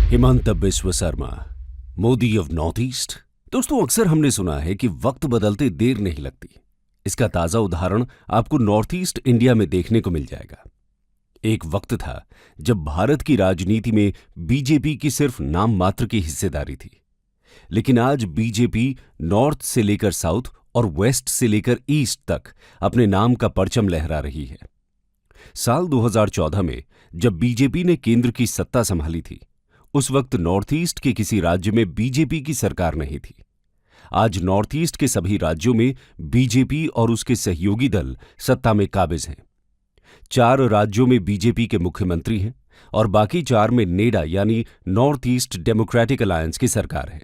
Himanta Biswa Sharma, Modi of north east. दोस्तों, अक्सर हमने सुना है कि वक्त बदलते देर नहीं लगती। इसका ताजा उदाहरण आपको नॉर्थ ईस्ट इंडिया में देखने को मिल जाएगा। एक वक्त था जब भारत की राजनीति में बीजेपी की सिर्फ नाम मात्र की हिस्सेदारी थी, लेकिन आज बीजेपी नॉर्थ से लेकर साउथ और वेस्ट से लेकर ईस्ट तक अपने नाम का परचम लहरा रही है। साल 2014 में जब बीजेपी ने केंद्र की सत्ता संभाली थी, उस वक्त नॉर्थ ईस्ट के किसी राज्य में बीजेपी की सरकार नहीं थी। आज नॉर्थ ईस्ट के सभी राज्यों में बीजेपी और उसके सहयोगी दल सत्ता में काबिज हैं। 4 राज्यों में बीजेपी के मुख्यमंत्री हैं और बाकी 4 में नेडा यानी नॉर्थ ईस्ट डेमोक्रेटिक अलायंस की सरकार है।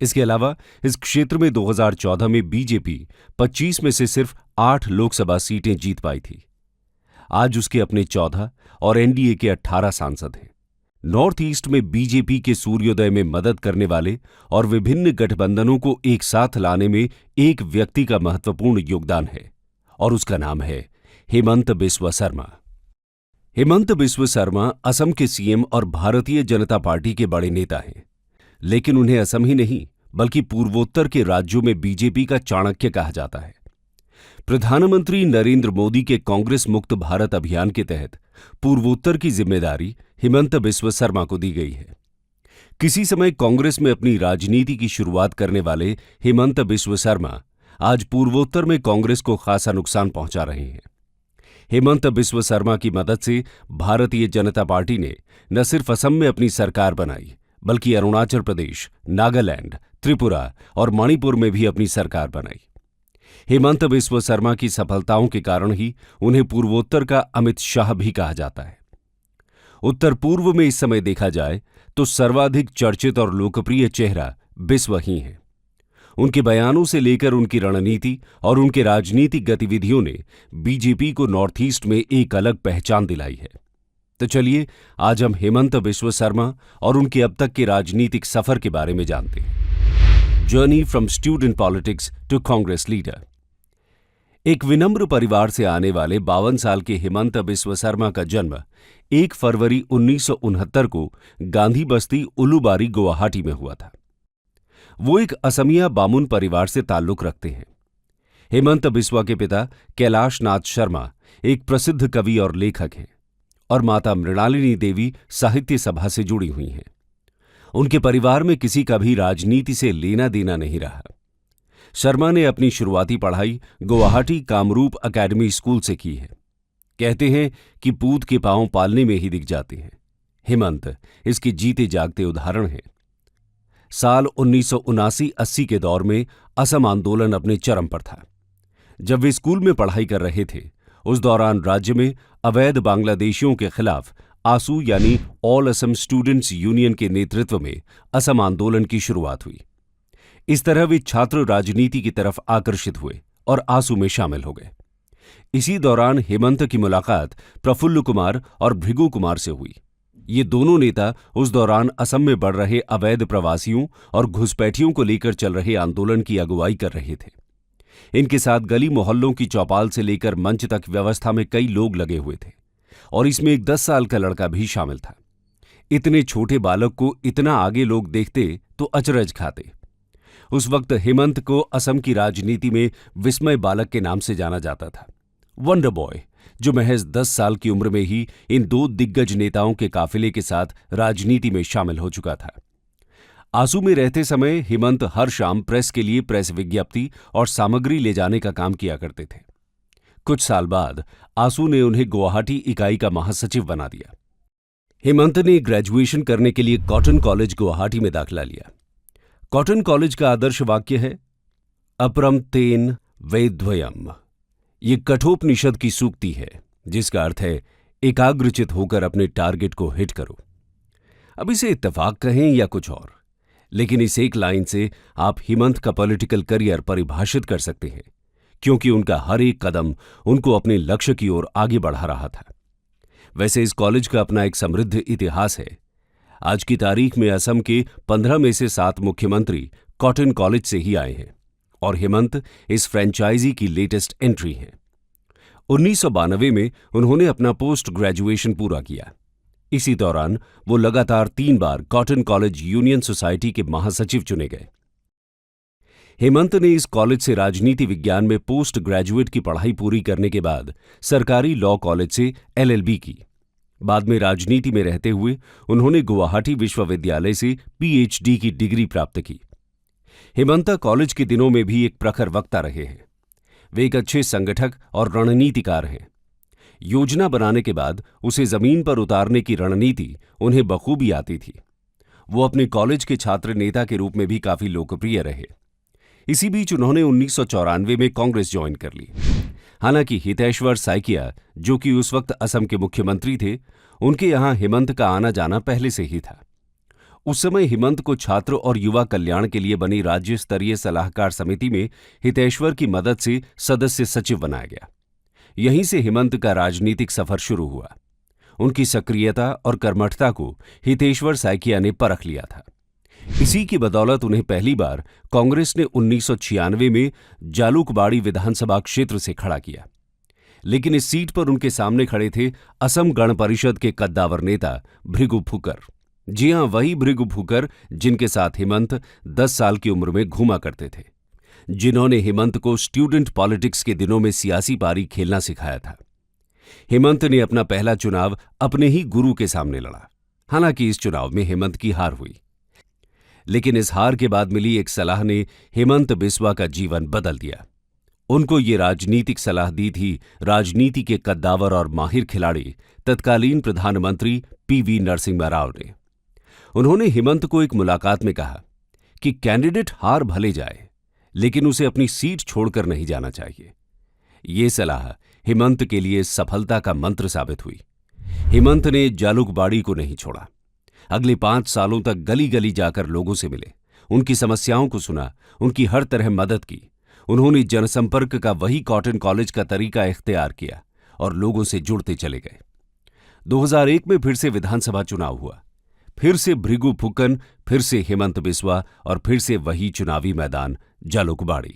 इसके अलावा इस क्षेत्र में 2014 में बीजेपी 25 में से सिर्फ 8 लोकसभा सीटें जीत पाई थी। आज उसके अपने 14 और एनडीए के 18 सांसद हैं। नॉर्थ ईस्ट में बीजेपी के सूर्योदय में मदद करने वाले और विभिन्न गठबंधनों को एक साथ लाने में एक व्यक्ति का महत्वपूर्ण योगदान है और उसका नाम है हिमंत बिस्व शर्मा। हिमंत बिस्व शर्मा असम के सीएम और भारतीय जनता पार्टी के बड़े नेता हैं, लेकिन उन्हें असम ही नहीं बल्कि पूर्वोत्तर के राज्यों में बीजेपी का चाणक्य कहा जाता है। प्रधानमंत्री नरेंद्र मोदी के कांग्रेस मुक्त भारत अभियान के तहत पूर्वोत्तर की जिम्मेदारी हिमंत बिस्व शर्मा को दी गई है। किसी समय कांग्रेस में अपनी राजनीति की शुरुआत करने वाले हिमंत बिस्व शर्मा आज पूर्वोत्तर में कांग्रेस को खासा नुकसान पहुंचा रहे हैं। हिमंत बिस्व शर्मा की मदद से भारतीय जनता पार्टी ने न सिर्फ असम में अपनी सरकार बनाई, बल्कि अरुणाचल प्रदेश, नागालैंड, त्रिपुरा और मणिपुर में भी अपनी सरकार बनाई। हिमंत बिस्व शर्मा की सफलताओं के कारण ही उन्हें पूर्वोत्तर का अमित शाह भी कहा जाता है। उत्तर पूर्व में इस समय देखा जाए तो सर्वाधिक चर्चित और लोकप्रिय चेहरा बिस्व ही हैं। उनके बयानों से लेकर उनकी रणनीति और उनके राजनीतिक गतिविधियों ने बीजेपी को नॉर्थ ईस्ट में एक अलग पहचान दिलाई है। तो चलिए आज हम हिमंत बिस्व शर्मा और उनके अब तक के राजनीतिक सफर के बारे में जानते हैं। Journey from student politics to Congress leader. एक विनम्र परिवार से आने वाले 52 साल के हिमंत बिस्व शर्मा का जन्म 1 फरवरी 1969 को गांधी बस्ती उलूबारी, गुवाहाटी में हुआ था। वो एक असमिया बामुन परिवार से ताल्लुक रखते हैं। हिमंत बिस्वा के पिता कैलाश नाथ शर्मा एक प्रसिद्ध कवि और लेखक हैं और माता मृणालिनी देवी साहित्य सभा से जुड़ी हुई हैं। उनके परिवार में किसी का भी राजनीति से लेना देना नहीं रहा। शर्मा ने अपनी शुरुआती पढ़ाई गुवाहाटी कामरूप एकेडमी स्कूल से की है। कहते हैं कि पूत के पांव पालने में ही दिख जाते हैं। हिमंत इसके जीते जागते उदाहरण हैं। साल 1979-80 के दौर में असम आंदोलन अपने चरम पर था। जब वे स्कूल में पढ़ाई कर रहे थे, उस दौरान राज्य में अवैध बांग्लादेशियों के खिलाफ आसू यानी ऑल असम स्टूडेंट्स यूनियन के नेतृत्व में असम आंदोलन की शुरुआत हुई। इस तरह वे छात्र राजनीति की तरफ आकर्षित हुए और आसू में शामिल हो गए। इसी दौरान हिमंत की मुलाकात प्रफुल्ल कुमार और भृगु कुमार से हुई। ये दोनों नेता उस दौरान असम में बढ़ रहे अवैध प्रवासियों और घुसपैठियों को लेकर चल रहे आंदोलन की अगुवाई कर रहे थे। इनके साथ गली मोहल्लों की चौपाल से लेकर मंच तक व्यवस्था में कई लोग लगे हुए थे और इसमें एक 10 साल का लड़का भी शामिल था। इतने छोटे बालक को इतना आगे लोग देखते तो अचरज खाते। उस वक्त हिमंत को असम की राजनीति में विस्मय बालक के नाम से जाना जाता था। वंडर बॉय, जो महज 10 साल की उम्र में ही इन 2 दिग्गज नेताओं के काफिले के साथ राजनीति में शामिल हो चुका था। आसू में रहते समय हिमंत हर शाम प्रेस के लिए प्रेस विज्ञप्ति और सामग्री ले जाने का काम किया करते थे। कुछ साल बाद आसू ने उन्हें गुवाहाटी इकाई का महासचिव बना दिया। हिमंत ने ग्रेजुएशन करने के लिए कॉटन कॉलेज गुवाहाटी में दाखिला लिया। कॉटन कॉलेज का आदर्श वाक्य है, अपरम तेन वेद्वयम। ये कठोपनिषद की सूक्ति है, जिसका अर्थ है एकाग्रचित होकर अपने टारगेट को हिट करो। अब इसे इत्तेफाक कहें या कुछ और, लेकिन इस एक लाइन से आप हिमंत का पॉलिटिकल करियर परिभाषित कर सकते हैं, क्योंकि उनका हर एक कदम उनको अपने लक्ष्य की ओर आगे बढ़ा रहा था। वैसे इस कॉलेज का अपना एक समृद्ध इतिहास है। आज की तारीख में असम के 15 में से 7 मुख्यमंत्री कॉटन कॉलेज से ही आए हैं और हिमंत इस फ्रेंचाइजी की लेटेस्ट एंट्री हैं। 1992 में उन्होंने अपना पोस्ट ग्रेजुएशन पूरा किया। इसी दौरान वो लगातार 3 बार कॉटन कॉलेज यूनियन सोसाइटी के महासचिव चुने गए। हेमंत ने इस कॉलेज से राजनीति विज्ञान में पोस्ट ग्रेजुएट की पढ़ाई पूरी करने के बाद सरकारी लॉ कॉलेज से LLB की। बाद में राजनीति में रहते हुए उन्होंने गुवाहाटी विश्वविद्यालय से PhD की डिग्री प्राप्त की। हेमंता कॉलेज के दिनों में भी एक प्रखर वक्ता रहे हैं। वे एक अच्छे संगठक और रणनीतिकार हैं। योजना बनाने के बाद उसे जमीन पर उतारने की रणनीति उन्हें बखूबी आती थी। वो अपने कॉलेज के छात्र नेता के रूप में भी काफी लोकप्रिय रहे। इसी बीच उन्होंने 1994 में कांग्रेस ज्वाइन कर ली। हालांकि हितेश्वर साइकिया, जो कि उस वक्त असम के मुख्यमंत्री थे, उनके यहां हेमंत का आना जाना पहले से ही था। उस समय हेमंत को छात्र और युवा कल्याण के लिए बनी राज्य स्तरीय सलाहकार समिति में हितेश्वर की मदद से सदस्य सचिव बनाया गया। यहीं से हेमंत का राजनीतिक सफर शुरू हुआ। उनकी सक्रियता और कर्मठता को हितेश्वर साइकिया ने परख लिया था। इसी की बदौलत उन्हें पहली बार कांग्रेस ने 1996 में जालुकबाड़ी विधानसभा क्षेत्र से खड़ा किया। लेकिन इस सीट पर उनके सामने खड़े थे असम गण परिषद के कद्दावर नेता भृगु फुकर। जी हां, वही भृगु फुकर जिनके साथ हेमंत 10 साल की उम्र में घूमा करते थे, जिन्होंने हेमंत को स्टूडेंट पॉलिटिक्स के दिनों में सियासी पारी खेलना सिखाया था। हेमंत ने अपना पहला चुनाव अपने ही गुरु के सामने लड़ा। हालांकि इस चुनाव में हेमंत की हार हुई, लेकिन इस हार के बाद मिली एक सलाह ने हेमंत बिस्वा का जीवन बदल दिया। उनको ये राजनीतिक सलाह दी थी राजनीति के कद्दावर और माहिर खिलाड़ी तत्कालीन प्रधानमंत्री PV नरसिम्हा राव ने। उन्होंने हेमंत को एक मुलाकात में कहा कि कैंडिडेट हार भले जाए, लेकिन उसे अपनी सीट छोड़कर नहीं जाना चाहिए। ये सलाह हेमंत के लिए सफलता का मंत्र साबित हुई। हेमंत ने जालुकबाड़ी को नहीं छोड़ा। अगले 5 सालों तक गली गली जाकर लोगों से मिले, उनकी समस्याओं को सुना, उनकी हर तरह मदद की। उन्होंने जनसंपर्क का वही कॉटन कॉलेज का तरीका इख्तियार किया और लोगों से जुड़ते चले गए। 2001 में फिर से विधानसभा चुनाव हुआ। फिर से भृगु फुकन, फिर से हेमंत बिस्वा और फिर से वही चुनावी मैदान जालुकबाड़ी।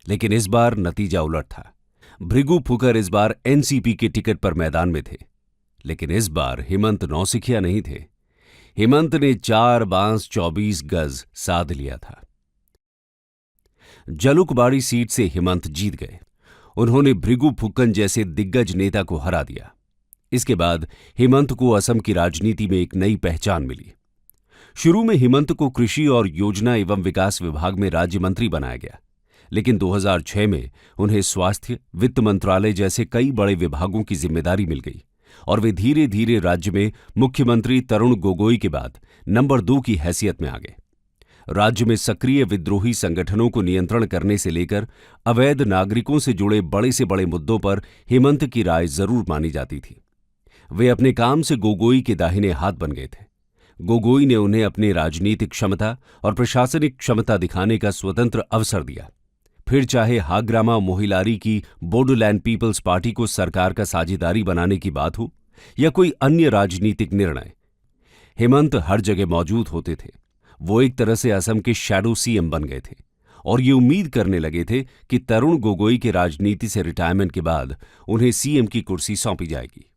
लेकिन इस बार नतीजा उलट था। भृगु फुकर इस बार NCP के टिकट पर मैदान में थे, लेकिन इस बार हेमंत नौसिखिया नहीं थे। हेमंत ने 4 बांस 24 गज साध लिया था। जालुकबाड़ी सीट से हेमंत जीत गए। उन्होंने भृगु फुक्कन जैसे दिग्गज नेता को हरा दिया। इसके बाद हेमंत को असम की राजनीति में एक नई पहचान मिली। शुरू में हेमंत को कृषि और योजना एवं विकास विभाग में राज्य मंत्री बनाया गया, लेकिन 2006 में उन्हें स्वास्थ्य, वित्त मंत्रालय जैसे कई बड़े विभागों की जिम्मेदारी मिल गई और वे धीरे धीरे राज्य में मुख्यमंत्री तरुण गोगोई के बाद नंबर 2 की हैसियत में आ गए। राज्य में सक्रिय विद्रोही संगठनों को नियंत्रण करने से लेकर अवैध नागरिकों से जुड़े बड़े से बड़े मुद्दों पर हेमंत की राय जरूर मानी जाती थी। वे अपने काम से गोगोई के दाहिने हाथ बन गए थे। गोगोई ने उन्हें अपनी राजनीतिक क्षमता और प्रशासनिक क्षमता दिखाने का स्वतंत्र अवसर दिया। फिर चाहे हाग्रामा मोहिलारी की बोडोलैंड पीपल्स पार्टी को सरकार का साझेदारी बनाने की बात हो या कोई अन्य राजनीतिक निर्णय, हेमंत हर जगह मौजूद होते थे। वो एक तरह से असम के शैडो CM बन गए थे और ये उम्मीद करने लगे थे कि तरुण गोगोई के राजनीति से रिटायरमेंट के बाद उन्हें CM की कुर्सी सौंपी जाएगी।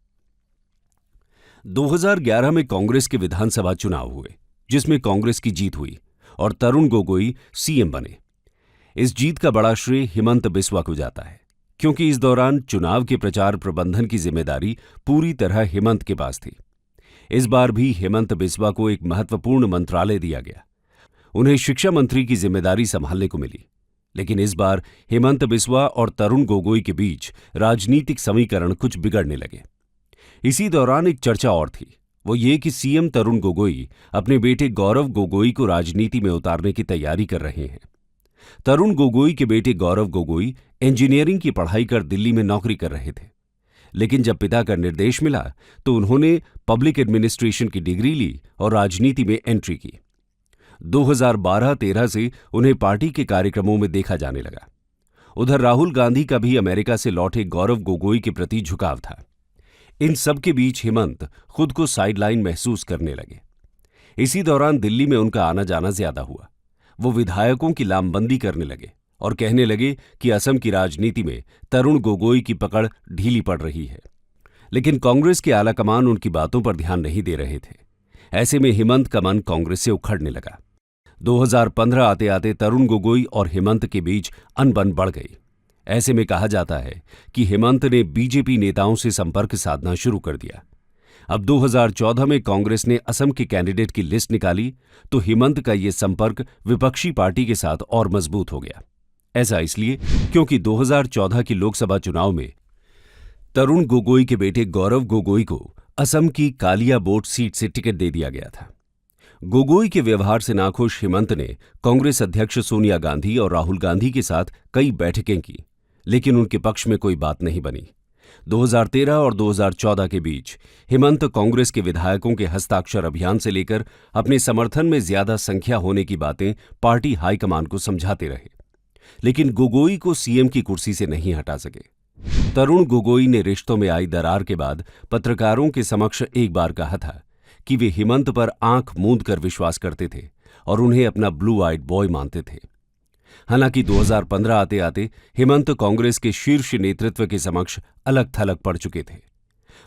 2011 में कांग्रेस के विधानसभा चुनाव हुए, जिसमें कांग्रेस की जीत हुई और तरुण गोगोई CM बने। इस जीत का बड़ा श्रेय हेमंत बिस्वा को जाता है, क्योंकि इस दौरान चुनाव के प्रचार प्रबंधन की जिम्मेदारी पूरी तरह हेमंत के पास थी। इस बार भी हेमंत बिस्वा को एक महत्वपूर्ण मंत्रालय दिया गया। उन्हें शिक्षा मंत्री की जिम्मेदारी संभालने को मिली, लेकिन इस बार हेमंत बिस्वा और तरुण गोगोई के बीच राजनीतिक समीकरण कुछ बिगड़ने लगे। इसी दौरान एक चर्चा और थी, वो ये कि CM तरुण गोगोई अपने बेटे गौरव गोगोई को राजनीति में उतारने की तैयारी कर रहे हैं। तरुण गोगोई के बेटे गौरव गोगोई इंजीनियरिंग की पढ़ाई कर दिल्ली में नौकरी कर रहे थे, लेकिन जब पिता का निर्देश मिला तो उन्होंने पब्लिक एडमिनिस्ट्रेशन की डिग्री ली और राजनीति में एंट्री की। 2012-13 से उन्हें पार्टी के कार्यक्रमों में देखा जाने लगा। उधर राहुल गांधी का भी अमेरिका से लौटे गौरव गोगोई के प्रति झुकाव था। इन सब के बीच हेमंत खुद को साइडलाइन महसूस करने लगे। इसी दौरान दिल्ली में उनका आना जाना ज्यादा हुआ। वो विधायकों की लामबंदी करने लगे और कहने लगे कि असम की राजनीति में तरुण गोगोई की पकड़ ढीली पड़ रही है। लेकिन कांग्रेस के आलाकमान उनकी बातों पर ध्यान नहीं दे रहे थे। ऐसे में हेमंत का मन कांग्रेस से उखड़ने लगा। 2015 आते आते तरुण गोगोई और हेमंत के बीच अनबन बढ़ गई। ऐसे में कहा जाता है कि हेमंत ने बीजेपी नेताओं से संपर्क साधना शुरू कर दिया। अब 2014 में कांग्रेस ने असम के कैंडिडेट की लिस्ट निकाली तो हेमंत का ये संपर्क विपक्षी पार्टी के साथ और मजबूत हो गया। ऐसा इसलिए क्योंकि 2014 की लोकसभा चुनाव में तरुण गोगोई के बेटे गौरव गोगोई को असम की कालियाबोट सीट से टिकट दे दिया गया था। गोगोई के व्यवहार से नाखुश हेमंत ने कांग्रेस अध्यक्ष सोनिया गांधी और राहुल गांधी के साथ कई बैठकें की, लेकिन उनके पक्ष में कोई बात नहीं बनी। 2013 और 2014 के बीच हेमंत कांग्रेस के विधायकों के हस्ताक्षर अभियान से लेकर अपने समर्थन में ज्यादा संख्या होने की बातें पार्टी हाईकमान को समझाते रहे, लेकिन गोगोई को सीएम की कुर्सी से नहीं हटा सके। तरुण गोगोई ने रिश्तों में आई दरार के बाद पत्रकारों के समक्ष एक बार कहा था कि वे हेमंत पर आंख मूंद कर विश्वास करते थे और उन्हें अपना ब्लू आइड बॉय मानते थे। हालांकि 2015 आते आते हेमंत कांग्रेस के शीर्ष नेतृत्व के समक्ष अलग थलग पड़ चुके थे।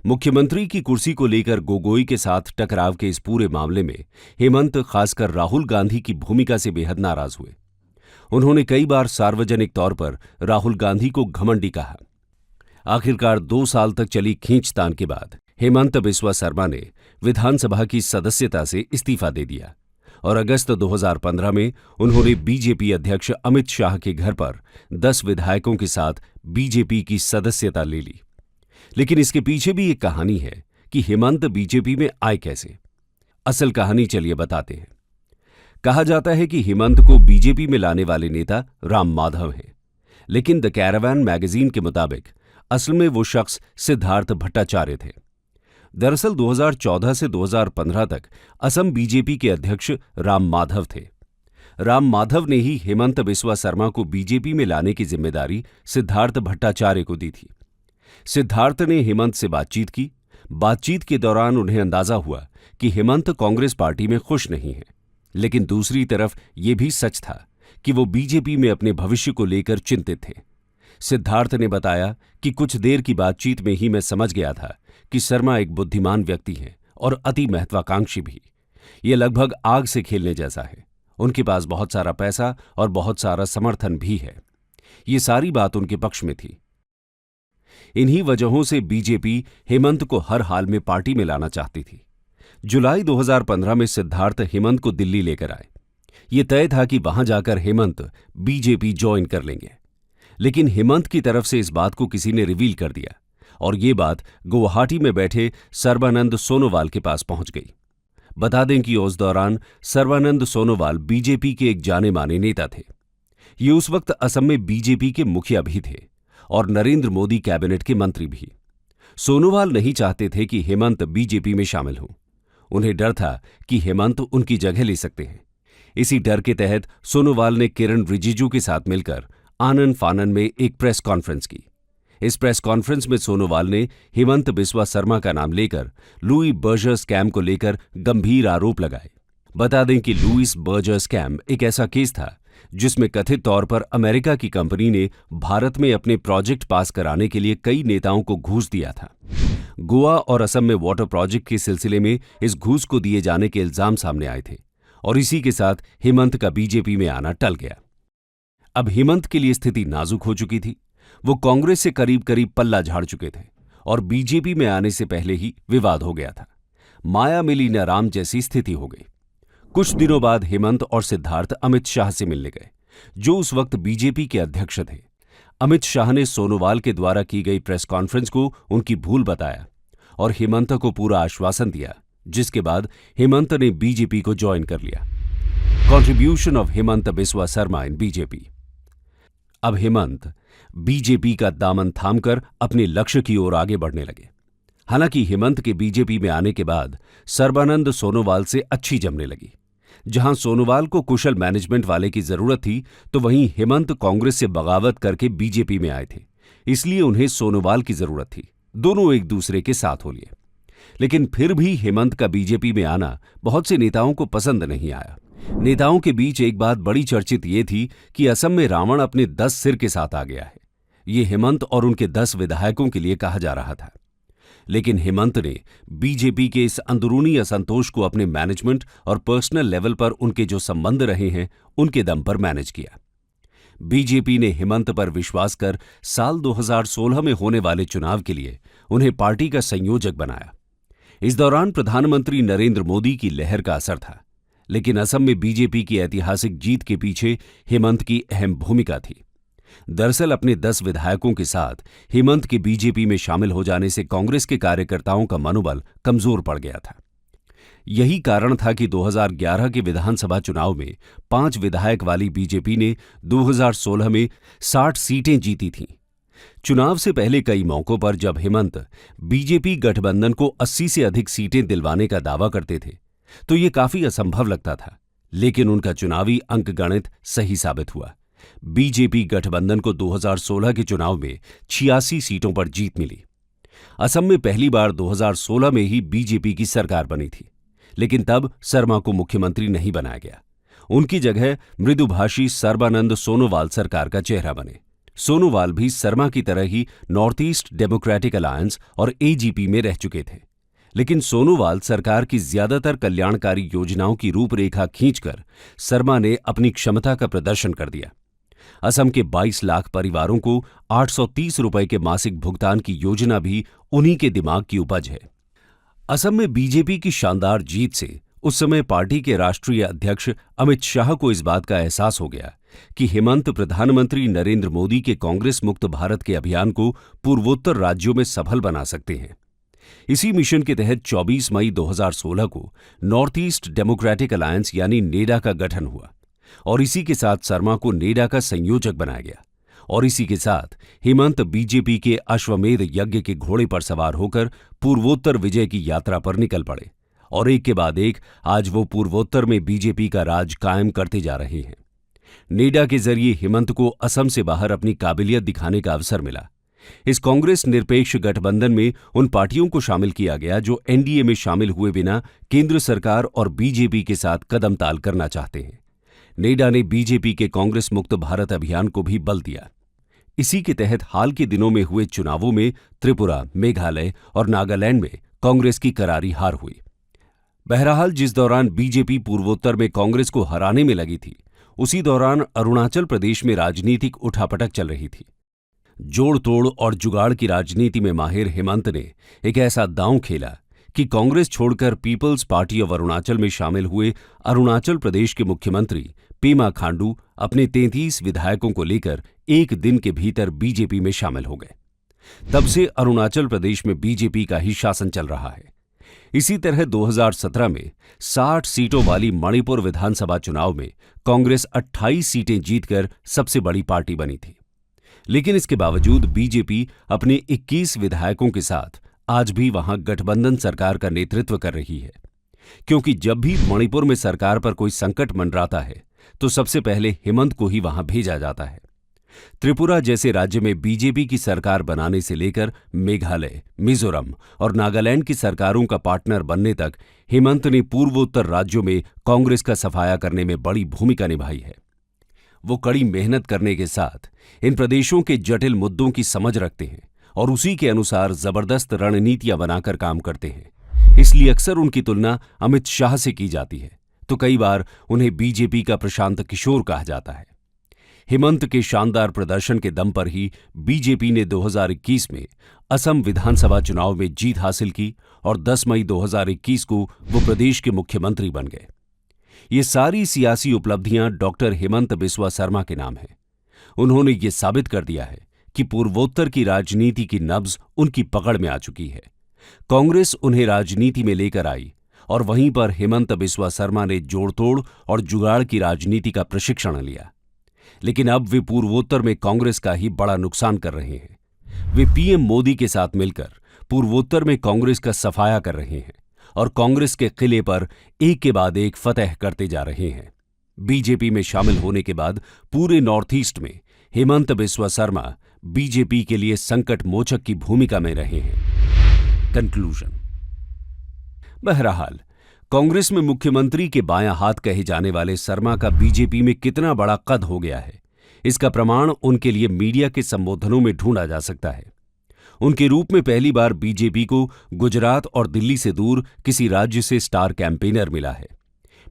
मुख्यमंत्री की कुर्सी को लेकर गोगोई के साथ टकराव के इस पूरे मामले में हेमंत खासकर राहुल गांधी की भूमिका से बेहद नाराज हुए। उन्होंने कई बार सार्वजनिक तौर पर राहुल गांधी को घमंडी कहा। आखिरकार 2 साल तक चली खींचतान के बाद हेमंत बिस्वा शर्मा ने विधानसभा की सदस्यता से इस्तीफा दे दिया और अगस्त 2015 में उन्होंने बीजेपी अध्यक्ष अमित शाह के घर पर 10 विधायकों के साथ बीजेपी की सदस्यता ले ली। लेकिन इसके पीछे भी एक कहानी है कि हेमंत बीजेपी में आए कैसे। असल कहानी चलिए बताते हैं। कहा जाता है कि हेमंत को बीजेपी में लाने वाले नेता राम माधव हैं, लेकिन द कैरावान मैगजीन के मुताबिक असल में वो शख्स सिद्धार्थ भट्टाचार्य थे। दरअसल 2014 से 2015 तक असम बीजेपी के अध्यक्ष राम माधव थे। राम माधव ने ही हेमंत बिस्वा शर्मा को बीजेपी में लाने की जिम्मेदारी सिद्धार्थ भट्टाचार्य को दी थी। सिद्धार्थ ने हेमंत से बातचीत की। बातचीत के दौरान उन्हें अंदाजा हुआ कि हेमंत कांग्रेस पार्टी में खुश नहीं है, लेकिन दूसरी तरफ ये भी सच था कि वो बीजेपी में अपने भविष्य को लेकर चिंतित थे। सिद्धार्थ ने बताया कि कुछ देर की बातचीत में ही मैं समझ गया था कि शर्मा एक बुद्धिमान व्यक्ति हैं और अति महत्वाकांक्षी भी। ये लगभग आग से खेलने जैसा है। उनके पास बहुत सारा पैसा और बहुत सारा समर्थन भी है। ये सारी बात उनके पक्ष में थी। इन्हीं वजहों से बीजेपी हेमंत को हर हाल में पार्टी में लाना चाहती थी। जुलाई 2015 में सिद्धार्थ हेमंत को दिल्ली लेकर आए। ये तय था कि वहां जाकर हेमंत बीजेपी ज्वाइन कर लेंगे, लेकिन हेमंत की तरफ से इस बात को किसी ने रिवील कर दिया और ये बात गुवाहाटी में बैठे सर्बानंद सोनोवाल के पास पहुंच गई। बता दें कि उस दौरान सर्बानंद सोनोवाल बीजेपी के एक जाने माने नेता थे। ये उस वक्त असम में बीजेपी के मुखिया भी थे और नरेंद्र मोदी कैबिनेट के मंत्री भी। सोनोवाल नहीं चाहते थे कि हेमंत बीजेपी में शामिल हों। उन्हें डर था कि हेमंत उनकी जगह ले सकते हैं। इसी डर के तहत सोनोवाल ने किरण रिजिजू के साथ मिलकर आनन फानन में एक प्रेस कॉन्फ्रेंस की। इस प्रेस कॉन्फ्रेंस में सोनोवाल ने हेमंत बिस्वा शर्मा का नाम लेकर लुई बर्जर स्कैम को लेकर गंभीर आरोप लगाए। बता दें कि लुइस बर्जर स्कैम एक ऐसा केस था जिसमें कथित तौर पर अमेरिका की कंपनी ने भारत में अपने प्रोजेक्ट पास कराने के लिए कई नेताओं को घूस दिया था। गोवा और असम में वाटर प्रोजेक्ट के सिलसिले में इस घूस को दिए जाने के इल्जाम सामने आए थे और इसी के साथ हेमंत का बीजेपी में आना टल गया। अब हेमंत के लिए स्थिति नाजुक हो चुकी थी। वो कांग्रेस से करीब करीब पल्ला झाड़ चुके थे और बीजेपी में आने से पहले ही विवाद हो गया था। माया मिली न राम जैसी स्थिति हो गई। कुछ दिनों बाद हेमंत और सिद्धार्थ अमित शाह से मिलने गए, जो उस वक्त बीजेपी के अध्यक्ष थे। अमित शाह ने सोनोवाल के द्वारा की गई प्रेस कॉन्फ्रेंस को उनकी भूल बताया और हेमंत को पूरा आश्वासन दिया, जिसके बाद हेमंत ने बीजेपी को ज्वाइन कर लिया। Contribution of Hemant Biswa Sharma in BJP. अब हेमंत बीजेपी का दामन थामकर अपने लक्ष्य की ओर आगे बढ़ने लगे। हालांकि हेमंत के बीजेपी में आने के बाद सर्बानंद सोनोवाल से अच्छी जमने लगी। जहां सोनोवाल को कुशल मैनेजमेंट वाले की जरूरत थी, तो वहीं हेमंत कांग्रेस से बगावत करके बीजेपी में आए थे, इसलिए उन्हें सोनोवाल की जरूरत थी। दोनों एक दूसरे के साथ हो लिए। लेकिन फिर भी हेमंत का बीजेपी में आना बहुत से नेताओं को पसंद नहीं आया। नेताओं के बीच एक बात बड़ी चर्चित ये थी कि असम में रावण अपने 10 सिर के साथ आ गया है। ये हेमंत और उनके 10 विधायकों के लिए कहा जा रहा था। लेकिन हेमंत ने बीजेपी के इस अंदरूनी असंतोष को अपने मैनेजमेंट और पर्सनल लेवल पर उनके जो संबंध रहे हैं उनके दम पर मैनेज किया। बीजेपी ने हेमंत पर विश्वास कर साल 2016 में होने वाले चुनाव के लिए उन्हें पार्टी का संयोजक बनाया। इस दौरान प्रधानमंत्री नरेंद्र मोदी की लहर का असर था, लेकिन असम में बीजेपी की ऐतिहासिक जीत के पीछे हेमंत की अहम भूमिका थी। दरअसल अपने 10 विधायकों के साथ हेमंत के बीजेपी में शामिल हो जाने से कांग्रेस के कार्यकर्ताओं का मनोबल कमजोर पड़ गया था। यही कारण था कि 2011 के विधानसभा चुनाव में 5 विधायक वाली बीजेपी ने 2016 में 60 सीटें जीती थीं। चुनाव से पहले कई मौकों पर जब हेमंत बीजेपी गठबंधन को 80 से अधिक सीटें दिलवाने का दावा करते थे तो ये काफी असंभव लगता था, लेकिन उनका चुनावी अंकगणित सही साबित हुआ। बीजेपी गठबंधन को 2016 के चुनाव में 86 सीटों पर जीत मिली। असम में पहली बार 2016 में ही बीजेपी की सरकार बनी थी, लेकिन तब शर्मा को मुख्यमंत्री नहीं बनाया गया। उनकी जगह मृदुभाषी सर्बानंद सोनोवाल सरकार का चेहरा बने। सोनोवाल भी शर्मा की तरह ही नॉर्थ ईस्ट डेमोक्रेटिक अलायंस और एजीपी में रह चुके थे, लेकिन सोनोवाल सरकार की ज्यादातर कल्याणकारी योजनाओं की रूपरेखा खींचकर शर्मा ने अपनी क्षमता का प्रदर्शन कर दिया। असम के 22 लाख परिवारों को 830 रुपए के मासिक भुगतान की योजना भी उन्हीं के दिमाग की उपज है। असम में बीजेपी की शानदार जीत से उस समय पार्टी के राष्ट्रीय अध्यक्ष अमित शाह को इस बात का एहसास हो गया कि हेमंत प्रधानमंत्री नरेंद्र मोदी के कांग्रेस मुक्त भारत के अभियान को पूर्वोत्तर राज्यों में सफल बना सकते हैं। इसी मिशन के तहत 24 मई 2016 को नॉर्थ ईस्ट डेमोक्रेटिक अलायंस यानी नेडा का गठन हुआ और इसी के साथ शर्मा को नेडा का संयोजक बनाया गया और इसी के साथ हेमंत बीजेपी के अश्वमेध यज्ञ के घोड़े पर सवार होकर पूर्वोत्तर विजय की यात्रा पर निकल पड़े और एक के बाद एक आज वो पूर्वोत्तर में बीजेपी का राज कायम करते जा रहे हैं। नेडा के जरिए हेमंत को असम से बाहर अपनी काबिलियत दिखाने का अवसर मिला। इस कांग्रेस निरपेक्ष गठबंधन में उन पार्टियों को शामिल किया गया जो एनडीए में शामिल हुए बिना केंद्र सरकार और बीजेपी के साथ कदम ताल करना चाहते हैं। नेडा ने बीजेपी के कांग्रेस मुक्त भारत अभियान को भी बल दिया। इसी के तहत हाल के दिनों में हुए चुनावों में त्रिपुरा, मेघालय और नागालैंड में कांग्रेस की करारी हार हुई। बहरहाल जिस दौरान बीजेपी पूर्वोत्तर में कांग्रेस को हराने में लगी थी, उसी दौरान अरुणाचल प्रदेश में राजनीतिक उठापटक चल रही थी। जोड़ तोड़ और जुगाड़ की राजनीति में माहिर हेमंत ने एक ऐसा दांव खेला कि कांग्रेस छोड़कर पीपल्स पार्टी ऑफ अरुणाचल में शामिल हुए अरुणाचल प्रदेश के मुख्यमंत्री पेमा खांडू अपने 33 विधायकों को लेकर एक दिन के भीतर बीजेपी में शामिल हो गए। तब से अरुणाचल प्रदेश में बीजेपी का ही शासन चल रहा है। इसी तरह 2017 में 60 सीटों वाली मणिपुर विधानसभा चुनाव में कांग्रेस 28 सीटें जीतकर सबसे बड़ी पार्टी बनी थी, लेकिन इसके बावजूद बीजेपी अपने 21 विधायकों के साथ आज भी वहां गठबंधन सरकार का नेतृत्व कर रही है, क्योंकि जब भी मणिपुर में सरकार पर कोई संकट मंडराता है तो सबसे पहले हेमंत को ही वहां भेजा जाता है। त्रिपुरा जैसे राज्य में बीजेपी की सरकार बनाने से लेकर मेघालय, मिजोरम और नागालैंड की सरकारों का पार्टनर बनने तक हेमंत ने पूर्वोत्तर राज्यों में कांग्रेस का सफाया करने में बड़ी भूमिका निभाई है। वो कड़ी मेहनत करने के साथ इन प्रदेशों के जटिल मुद्दों की समझ रखते हैं और उसी के अनुसार जबरदस्त रणनीतियां बनाकर काम करते हैं। इसलिए अक्सर उनकी तुलना अमित शाह से की जाती है, तो कई बार उन्हें बीजेपी का प्रशांत किशोर कहा जाता है। हेमंत के शानदार प्रदर्शन के दम पर ही बीजेपी ने 2021 में असम विधानसभा चुनाव में जीत हासिल की और 10 मई 2021 को वो प्रदेश के मुख्यमंत्री बन गए। ये सारी सियासी उपलब्धियां डॉक्टर हेमंत बिस्वा शर्मा के नाम हैं। उन्होंने ये साबित कर दिया है कि पूर्वोत्तर की राजनीति की नब्ज उनकी पकड़ में आ चुकी है। कांग्रेस उन्हें राजनीति में लेकर आई और वहीं पर हेमंत बिस्वा शर्मा ने जोड़तोड़ और जुगाड़ की राजनीति का प्रशिक्षण लिया। लेकिन अब वे पूर्वोत्तर में कांग्रेस का ही बड़ा नुकसान कर रहे हैं। वे पीएम मोदी के साथ मिलकर पूर्वोत्तर में कांग्रेस का सफाया कर रहे हैं और कांग्रेस के किले पर एक के बाद एक फतह करते जा रहे हैं। बीजेपी में शामिल होने के बाद पूरे नॉर्थ ईस्ट में हेमंत बिस्वा शर्मा बीजेपी के लिए संकट मोचक की भूमिका में रहे हैं। कंक्लूजन। बहरहाल कांग्रेस में मुख्यमंत्री के बायां हाथ कहे जाने वाले शर्मा का बीजेपी में कितना बड़ा कद हो गया है, इसका प्रमाण उनके लिए मीडिया के संबोधनों में ढूंढा जा सकता है। उनके रूप में पहली बार बीजेपी को गुजरात और दिल्ली से दूर किसी राज्य से स्टार कैंपेनर मिला है।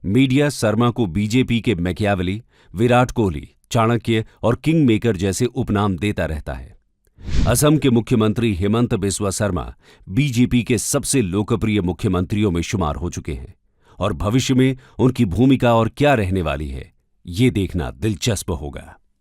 मीडिया शर्मा को बीजेपी के मैकियावेली, विराट कोहली, चाणक्य और किंग मेकर जैसे उपनाम देता रहता है। असम के मुख्यमंत्री हेमंत बिस्वा शर्मा बीजेपी के सबसे लोकप्रिय मुख्यमंत्रियों में शुमार हो चुके हैं और भविष्य में उनकी भूमिका और क्या रहने वाली है, ये देखना दिलचस्प होगा।